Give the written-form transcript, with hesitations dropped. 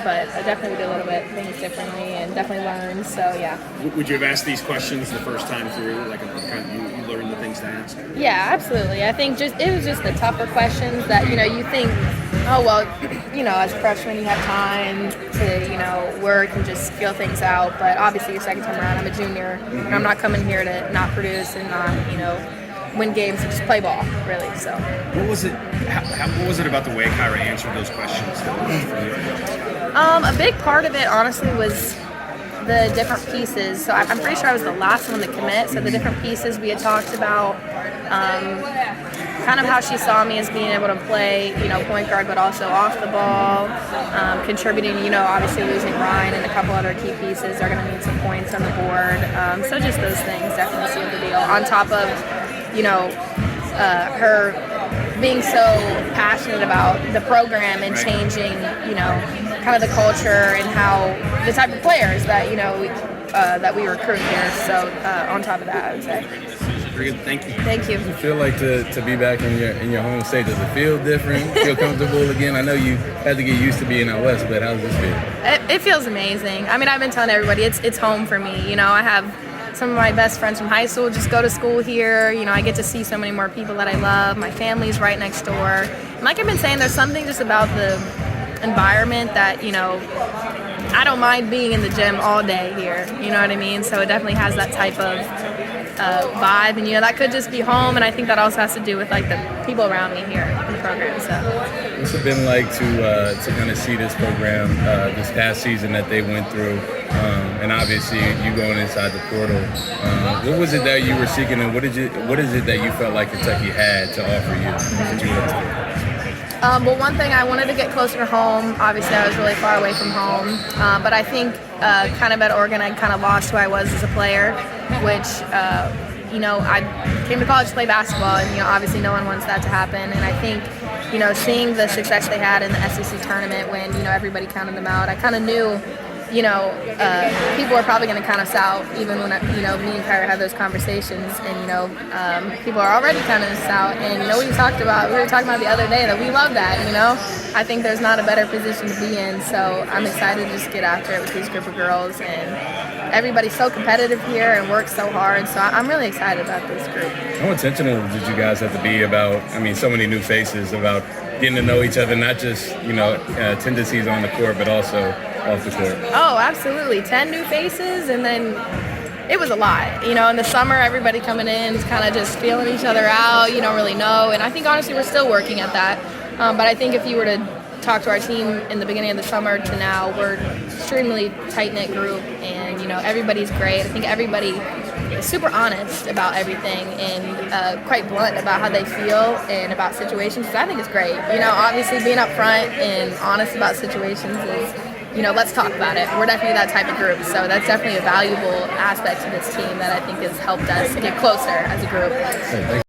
but I definitely did a little bit things differently and definitely learned. So yeah. Would you have asked these questions the first time through? Like, you learned the things to ask? Yeah, absolutely. I think it was just the tougher questions that, you think, oh, well, as a freshman you have time to, work and just feel things out. But obviously your second time around, I'm a junior. And I'm not coming here to not produce and not, win games and just play ball, really. So what was it? What was it about the way Kyra answered those questions that worked for you? A big part of it, honestly, was the different pieces. So I'm pretty sure I was the last one to commit. So the different pieces we had talked about, kind of how she saw me as being able to play, point guard, but also off the ball, contributing. Obviously losing Ryan and a couple other key pieces are going to need some points on the board. So just those things definitely sealed the deal. On top of her being so passionate about the program and changing, kind of the culture and how the type of players that, that we recruit here. So on top of that, I would say. Very good. Thank you. Thank you. Does it feel like to be back in your home state? Does it feel different? Feel comfortable again? I know you had to get used to being out west, but how does this feel? It feels amazing. I mean, I've been telling everybody it's home for me. I have some of my best friends from high school just go to school here. I get to see so many more people that I love. My family's right next door. And like I've been saying, there's something just about the environment that, I don't mind being in the gym all day here. You know what I mean? So it definitely has that type of vibe. And, that could just be home. And I think that also has to do with, like, the people around me here in the program. So what's it been like to kind of see this program this past season that they went through? And obviously you going inside the portal. What was it that you were seeking, and what is it that you felt like Kentucky had to offer you that you looked for? Well, one thing, I wanted to get closer to home. Obviously, I was really far away from home. But I think kind of at Oregon, I kind of lost who I was as a player, which, I came to college to play basketball, and, obviously no one wants that to happen. And I think, seeing the success they had in the SEC tournament when, everybody counted them out, I kind of knew, people are probably going to count us out, even when, me and Kyra had those conversations, and, people are already counting us out. And, we were talking about the other day that we love that, I think there's not a better position to be in, so I'm excited to just get after it with these group of girls, and everybody's so competitive here and works so hard, so I'm really excited about this group. How intentional did you guys have to be about, so many new faces, about getting to know each other, not just, tendencies on the court, but also off the court? Oh, absolutely. 10 new faces, and then it was a lot. In the summer, everybody coming in is kind of just feeling each other out. You don't really know, and I think honestly we're still working at that. But I think if you were to talk to our team in the beginning of the summer to now, we're an extremely tight-knit group, and everybody's great. I think everybody is super honest about everything and quite blunt about how they feel and about situations. So I think it's great. Obviously being up front and honest about situations is, let's talk about it. We're definitely that type of group, so that's definitely a valuable aspect to this team that I think has helped us get closer as a group. Hey,